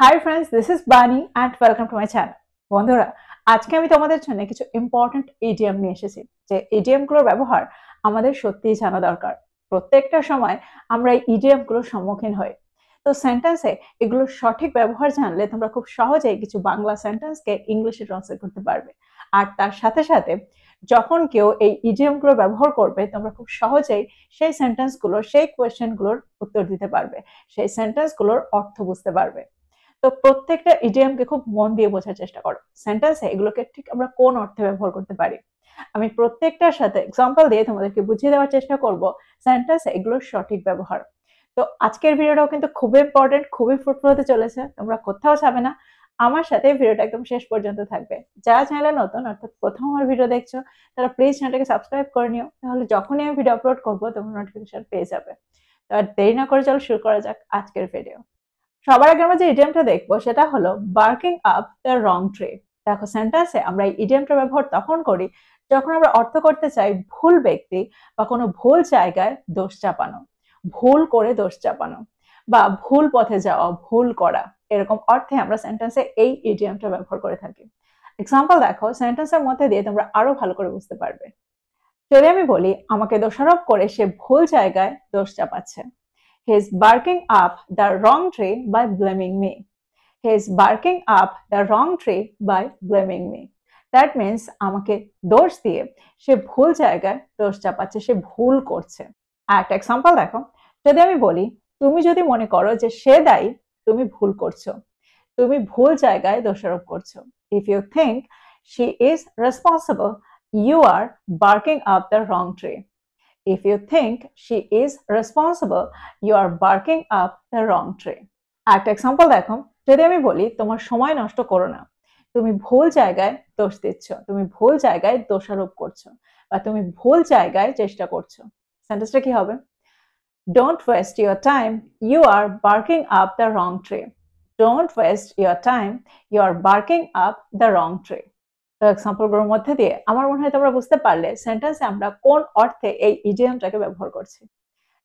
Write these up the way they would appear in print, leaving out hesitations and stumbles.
Hi friends, this is বানি and welcome to my channel. বন্ধুরা, আজকে আমি তোমাদের জন্য কিছু ইম্পর্টেন্ট ইডিয়ম নিয়ে এসেছি। যে ইডিয়মগুলোর ব্যবহার আমাদের সত্যিই জানা দরকার। প্রত্যেকটা সময় আমরা এই ইডিয়মগুলোর সম্মুখীন হই। তো সেন্টেন্সে এগুলোর সঠিক ব্যবহার জানলে তোমরা খুব সহজেই কিছু বাংলা সেন্টেন্সকে ইংলিশে ট্রান্সলেট করতে পারবে। আর তার সাথে সাথে যখন কেউ এই ইডিয়মগুলো ব্যবহার করবে, তোমরা খুব সহজেই সেই সেন্টেন্সগুলোর, সেই কোয়েশ্চেনগুলোর উত্তর দিতে পারবে, সেই সেন্টেন্সগুলোর অর্থ বুঝতে পারবে। তো প্রত্যেকটা ইডিয়মকে খুব মন দিয়ে বোঝার চেষ্টা করো। সেন্টেন্সে এগুলোকে ঠিক আমরা কোন অর্থে ব্যবহার করতে পারি। আমি প্রত্যেকটার সাথে এক্সাম্পল দিয়ে তোমাদেরকে বুঝিয়ে দেওয়ার চেষ্টা করব সেন্টেন্সে এগুলোর সঠিক ব্যবহার। তো আজকের ভিডিওটাও কিন্তু খুবই ইম্পর্টেন্ট, খুবই ফ্রুটফুল হতে চলেছে। তোমরা কোথাও যাবে না, আমার সাথে ভিডিওটা একদম শেষ পর্যন্ত থাকবে। যারা চ্যানেলে নতুন, অর্থাৎ প্রথম আমার ভিডিও দেখছো, তারা প্লিজ চ্যানেলটাকে সাবস্ক্রাইব করে নিও। তাহলে যখনই আমি ভিডিও আপলোড করবো তোমরা নোটিফিকেশন পেয়ে যাবে। তো আর দেরি না করে চলো শুরু করা যাক আজকের ভিডিও। সবার আগে আমরা যে ইডিয়মটা দেখবো সেটা হলো barking up the wrong tree. দেখো, সেন্টেন্সে আমরা এই ইডিয়মটা ব্যবহার তখন করি যখন আমরা অর্থ করতে চাই ভুল ব্যক্তি বা কোনো ভুল জায়গায় দোষ চাপানো, ভুল করে দোষ চাপানো, বা ভুল পথে যাওয়া, ভুল করা, এরকম অর্থে আমরা সেন্টেন্সে এই ইডিয়মটা ব্যবহার করে থাকি। এক্সাম্পল দেখো, সেন্টেন্সের মধ্যে দিয়ে তোমরা আরো ভালো করে বুঝতে পারবে। যদি আমি বলি আমাকে দোষারোপ করে সে ভুল জায়গায় দোষ চাপাচ্ছে, he is barking up the wrong tree by blaming me. He is barking up the wrong tree by blaming me. That means আমাকে দোষ দিয়ে সে ভুল জায়গায় দোষ চাপাচ্ছে, সে ভুল করছে। আর একটা এক্সাম্পল দেখো, যদি আমি বলি তুমি যদি মনে করো যে সে দায়ী, তুমি ভুল করছো, তুমি ভুল জায়গায় দোষারোপ করছো। If you think she is responsible, you are barking up the wrong tree. If you think she is responsible, you are barking up the wrong tree. একটা এক্সাম্পল দেখো, যদি আমি বলি তোমার সময় নষ্ট করো না, তুমি ভুল জায়গায় দোষ দিচ্ছ, তুমি ভুল জায়গায় দোষারোপ করছো, বা তুমি ভুল জায়গায় চেষ্টা করছো। সেন্টেন্সটা কি হবে? Don't waste your time, you are barking up the wrong tree. Don't waste your time, you are barking up the wrong tree. তো এক্সাম্পলগুলোর মধ্যে দিয়ে আমার মনে হয় তোমরা বুঝতে পারলে সেন্টেন্সে আমরা কোন অর্থে এই ইডিয়মটাকে ব্যবহার করছি।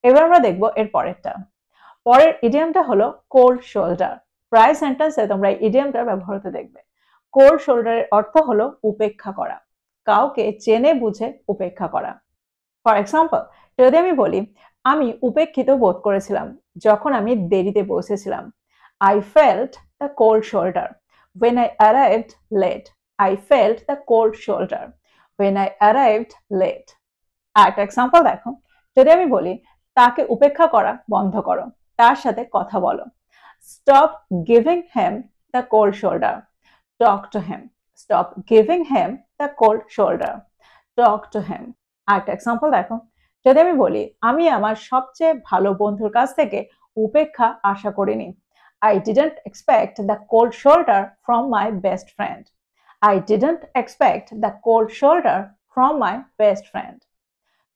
এবার আমরা দেখব এর পরেরটা। পরের ইডিয়মটা হলো কোল্ড শোল্ডার। প্রায় সেন্টেন্সে তোমরা এই ইডিয়মটার ব্যবহার হতে দেখবে। কোল্ড শোল্ডারের অর্থ হলো উপেক্ষা করা, কাউকে জেনে বুঝে উপেক্ষা করা। ফর এক্সাম্পল, যদি আমি বলি আমি উপেক্ষিত বোধ করেছিলাম যখন আমি দেরিতে পৌঁছেছিলাম, I felt the cold shoulder when I arrived late. I felt the cold shoulder when I arrived late. আরেকটা এক্সাম্পল দেখো, যদি আমি বলি তাকে উপেক্ষা করা বন্ধ করো, তার সাথে কথা বলো, Stop giving him the cold shoulder. Talk to him. Stop giving him the cold shoulder. Talk to him. আরেকটা এক্সাম্পল দেখো, যদি আমি বলি আমি আমার সবচেয়ে ভালো বন্ধুর কাছ থেকে উপেক্ষা আশা করিনি, I didn't expect the cold shoulder from my best friend. I didn't expect the cold shoulder from my best friend.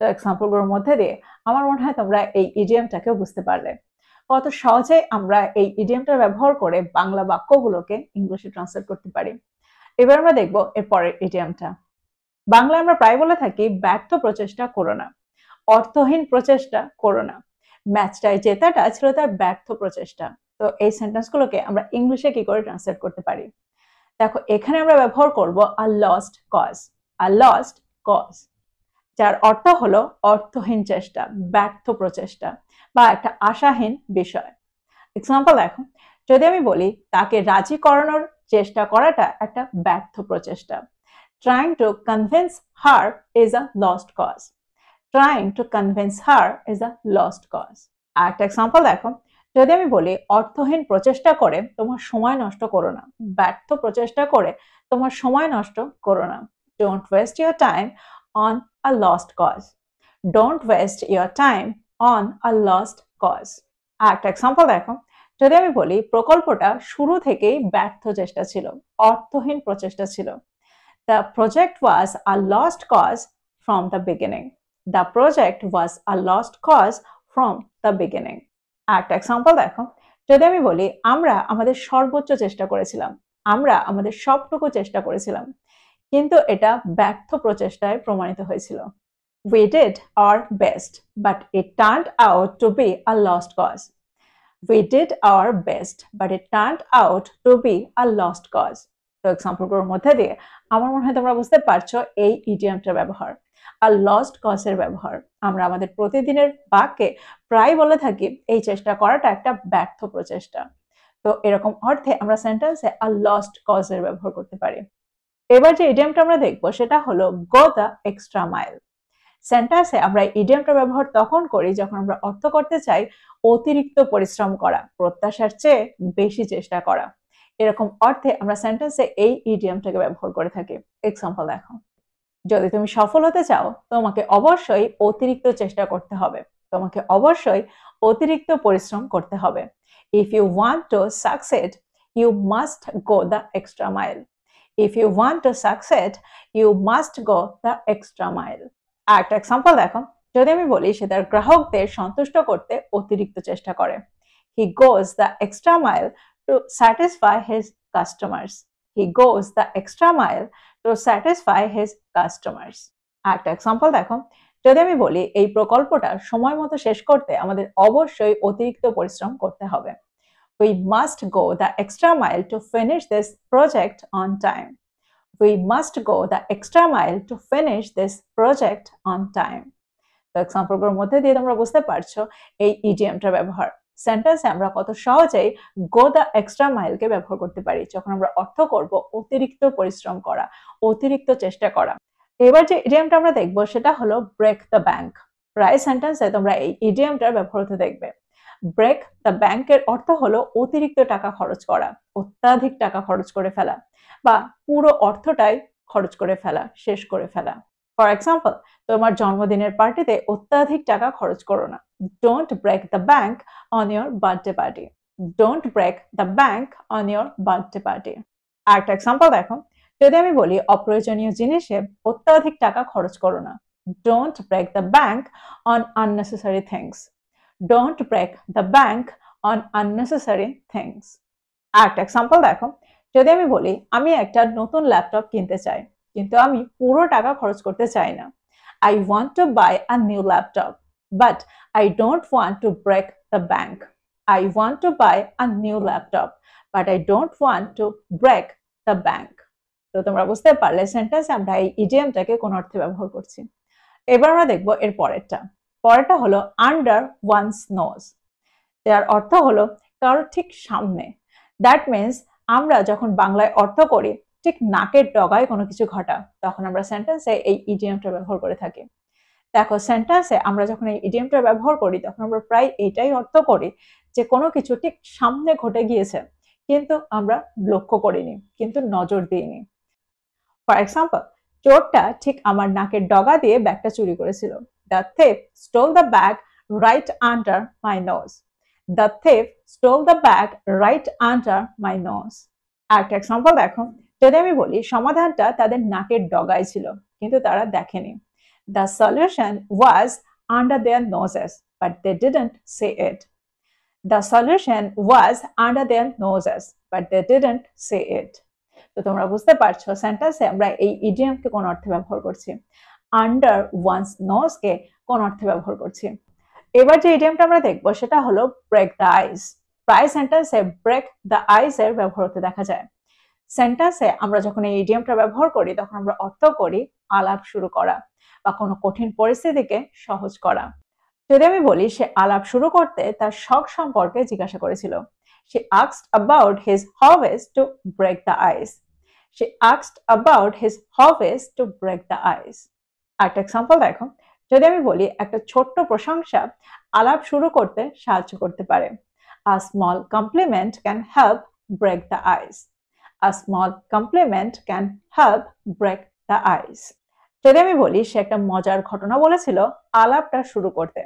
তো এক্সাম্পলগুলোর মধ্যে দিয়ে আমার মনে হয় তোমরা এই ইডিয়মটাকেও বুঝতে পারলে কত সহজে আমরা এই ইডিয়মটার ব্যবহার করে বাংলা বাক্যগুলোকে ইংলিশে ট্রান্সলেট করতে পারি। এবার আমরা দেখব এর পরের ইডিয়মটা। বাংলায় আমরা প্রায় বলে থাকি ব্যর্থ প্রচেষ্টা করো না, অর্থহীন প্রচেষ্টা করো না, ম্যাচটায় জেতাটা ছিল তার ব্যর্থ প্রচেষ্টা। তো এই সেন্টেন্সগুলোকে আমরা ইংলিশে কি করে ট্রান্সলেট করতে পারি? দেখো, এখানে আমরা ব্যবহার করব আ লস্ট কজ। আ লস্ট কজ, যার অর্থ হলো অর্থহীন চেষ্টা, ব্যর্থ প্রচেষ্টা, বা একটা আশাহীন বিষয়। এক্সাম্পল দেখো, যদি আমি বলি তাকে রাজি করানোর চেষ্টা করাটা একটা ব্যর্থ প্রচেষ্টা, Trying to convince her is a lost cause. Trying to convince her is a lost cause. আরেকটা এক্সাম্পল দেখো, যদি আমি বলি অর্থহীন প্রচেষ্টা করে তোমার সময় নষ্ট করো না, ব্যর্থ প্রচেষ্টা করে তোমার সময় নষ্ট করো না, Don't waste your time on a lost cause. Don't waste your time on a lost cause. আরেকটা এক্সাম্পল দেখো, যদি আমি বলি প্রকল্পটা শুরু থেকেই ব্যর্থ চেষ্টা ছিল, অর্থহীন প্রচেষ্টা ছিল, The project was a lost cause from the beginning. The project was a lost cause from the beginning. আরেকটা এক্সাম্পল দেখো, যদি আমি বলি আমরা আমাদের সর্বোচ্চ চেষ্টা করেছিলাম, আমরা আমাদের সবটুকু চেষ্টা করেছিলাম, কিন্তু এটা ব্যর্থ প্রচেষ্টায় প্রমাণিত হয়েছিল, We did our best, but it turned out to be a lost cause. We did our best, but it turned out to be a lost cause. তো এক্সাম্পলগুলোর মধ্যে দিয়ে আমার মনে হয় তোমরা বুঝতে পারছো এই ইডিয়ামটার ব্যবহার আর লস্ট কজের ব্যবহার। আমরা আমাদের প্রতিদিনের বাক্যে প্রায় বলে থাকি এই চেষ্টা করাটা একটা ব্যর্থ প্রচেষ্টা। তো এরকম অর্থে আমরা সেন্টেন্সে আ লস্ট কজের ব্যবহার করতে পারি। এবার যে ইডিয়ামটা আমরা দেখবো সেটা হলো গো দ্য এক্সট্রা মাইল। সেন্টেন্সে আমরা ইডিয়ামটা ব্যবহার তখন করি যখন আমরা অর্থ করতে চাই অতিরিক্ত পরিশ্রম করা, প্রত্যাশার চেয়ে বেশি চেষ্টা করা। এরকম অর্থে আমরা সেন্টেন্সে এই ইডিয়ামটাকে ব্যবহার করে থাকি। এক্সাম্পল দেখো, যদি তুমি সফল হতে চাও তোমাকে অবশ্যই অতিরিক্ত চেষ্টা করতে হবে, তোমাকে অবশ্যই অতিরিক্ত পরিশ্রম করতে হবে। If you want to succeed, you must go the extra mile. If you want to succeed, you must go the extra mile. আরেকটা এক্সাম্পল দেখো, যদি আমি বলি সে তার গ্রাহকদের সন্তুষ্ট করতে অতিরিক্ত চেষ্টা করে। He goes the extra mile to satisfy his customers. He goes the extra mile to satisfy his customers. আরেকটা এক্সাম্পল দেখো, যদি আমি বলি এই প্রকল্পটা সময় মতো শেষ করতে আমাদের অবশ্যই অতিরিক্ত পরিশ্রম করতে হবে। We must go the extra mile to finish this project on time. We must go the extra mile to finish this project on time. তো এক্সাম্পলগুলোর মধ্যে দিয়ে তোমরা বুঝতে পারছো এই ইডিয়ামটার ব্যবহার। সেন্টেন্সে আমরা কত সহজেই গো দ্য এক্সট্রা মাইলকে ব্যবহার করতে পারি যখন আমরা অর্থ করব অতিরিক্ত পরিশ্রম করা, অতিরিক্ত চেষ্টা করা। এবার যে ইডিয়ামটা আমরা দেখবো সেটা হলো ব্রেক দ্য ব্যাংক। প্রায় সেন্টেন্সে তোমরা এই ইডিয়ামটার ব্যবহার হতে দেখবে। ব্রেক দ্য ব্যাংকের অর্থ হলো অতিরিক্ত টাকা খরচ করা, অত্যাধিক টাকা খরচ করে ফেলা বা পুরো অর্থটাই খরচ করে ফেলা, শেষ করে ফেলা। ফর এক্সাম্পল, তোমার জন্মদিনের পার্টিতে অত্যাধিক টাকা খরচ করো না। Don't break the bank on your birthday party. Don't break the bank on your birthday party. আরেকটা এক্সাম্পল দেখো, যদি আমি বলি অপ্রয়োজনীয় জিনিসে অত্যাধিক টাকা খরচ করো না। Don't break the bank on unnecessary things. Don't break the bank on unnecessary things. আরেকটা এক্সাম্পল দেখো, যদি আমি বলি আমি একটা নতুন ল্যাপটপ কিনতে চাই কিন্তু আমি পুরো টাকা খরচ করতে চাই না। I want to buy a new laptop, but I don't want to break the bank. I want to buy a new laptop, but I don't want to break the bank. তো তোমরা বুঝতে পারলে সেন্টেন্সে আমরা এই ইডিয়ামটাকে কোন অর্থে ব্যবহার করছি। এবার আমরা দেখবো এর পরেরটা। পরেরটা হলো আন্ডার ওয়ানস নোজ। যার অর্থ হলো কারোর ঠিক সামনে। দ্যাট মিনস আমরা যখন বাংলায় অর্থ করি ঠিক নাকের ডগায় কোনো কিছু ঘটা, তখন আমরা সেন্টেন্সে এই ইডিয়ামটা ব্যবহার করে থাকি। দেখো, সেন্টেন্সে আমরা যখন এই ইডিয়ামটা ব্যবহার করি তখন আমরা প্রায় এটাই অর্থ করি যে কোনো কিছু ঠিক সামনে ঘটে গিয়েছে কিন্তু আমরা লক্ষ্য করিনি, কিন্তু নজর দিইনি। ফর এক্সাম্পল, চোরটা ঠিক আমার নাকের ডগা দিয়ে ব্যাগটা চুরি করেছিল। The thief stole the bag right under my nose. The thief stole the bag right under my nose. আরেকটা এক্সাম্পল দেখো, যদি আমি বলি সমাধানটা তাদের নাকের ডগায় ছিল কিন্তু তারা দেখেনি। The solution was under their noses, but they didn't see it. The solution was under their noses, but they didn't see it. তো তোমরা বুঝতে পারছো সেন্টেন্সে আমরা এই ইডিয়ামকে কোন অর্থে ব্যবহার করছি, আন্ডার ওয়ানস নোজ কে কোন অর্থে ব্যবহার করছি। এবার যে ইডিয়ামটা আমরা দেখবো সেটা হলো ব্রেক দ্য আইস। প্রায় সেন্টেন্সে ব্রেক দ্য আইস এর ব্যবহার হতে দেখা যায়। সেন্টেন্সে আমরা যখন এই ইডিয়ামটা ব্যবহার করি তখন আমরা অর্থ করি আলাপ শুরু করা বা কোনো কঠিন পরিস্থিতিকে সহজ করা। যদি আমি বলি সে আলাপ শুরু করতে তার শখ সম্পর্কে জিজ্ঞাসা করেছিল। She asked about his hobbies to break the ice. She asked about his hobbies to break the ice. একটা এক্সাম্পল দেখো, যদি আমি বলি একটা ছোট্ট প্রশংসা আলাপ শুরু করতে সাহায্য করতে পারে। A small compliment can help break the ice. A small compliment can help break the ice. যদি আমি বলি সে একটা মজার ঘটনা বলেছিল আলাপটা শুরু করতে।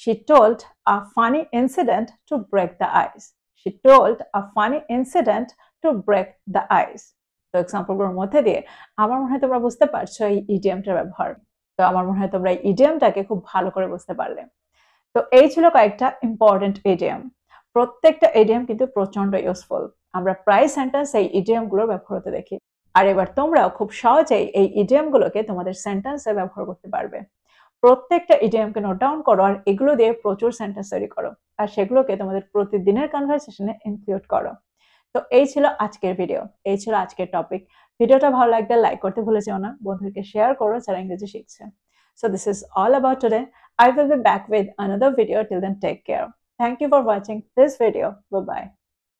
She told a funny incident to break the ice. She told a funny incident to break the ice. তো এক্সাম্পলগুলোর মধ্যে দিয়ে আমার মনে হয় তোমরা বুঝতে পারছো এই ইডিয়ামটার ব্যবহার। তো আমার মনে হয় তোমরা এই ইডিয়ামটাকে খুব ভালো করে বুঝতে পারলে। তো এই ছিল কয়েকটা ইম্পর্টেন্ট ইডিয়াম। প্রত্যেকটা ইডিয়াম কিন্তু প্রচন্ড ইউজফুল। আমরা প্রায় সেন্টেন্সে এই ইডিয়ামগুলোর ব্যবহার হতে দেখি। আর এবার তোমরাও খুব সহজেই এই ইডিয়ামগুলোকে তোমাদের সেন্টেন্সে ব্যবহার করতে পারবে। প্রত্যেকটা ইডিয়ামকে নোট ডাউন করো আর এগুলো দিয়ে প্রচুর সেন্টেন্স তৈরি করো আর সেগুলোকে তোমাদের প্রতিদিনের কনভারসেশনে ইনক্লুড করো। তো এই ছিল আজকের ভিডিও, এই ছিল আজকের টপিক। ভিডিওটা ভালো লাগলে লাইক করতে ভুলে যেও না, বন্ধুদেরকে শেয়ার করো যারা ইংরেজি শিখছে। So this is all about today. I will be back with another video. Till then, take care. Thank you for watching this video. Bye bye.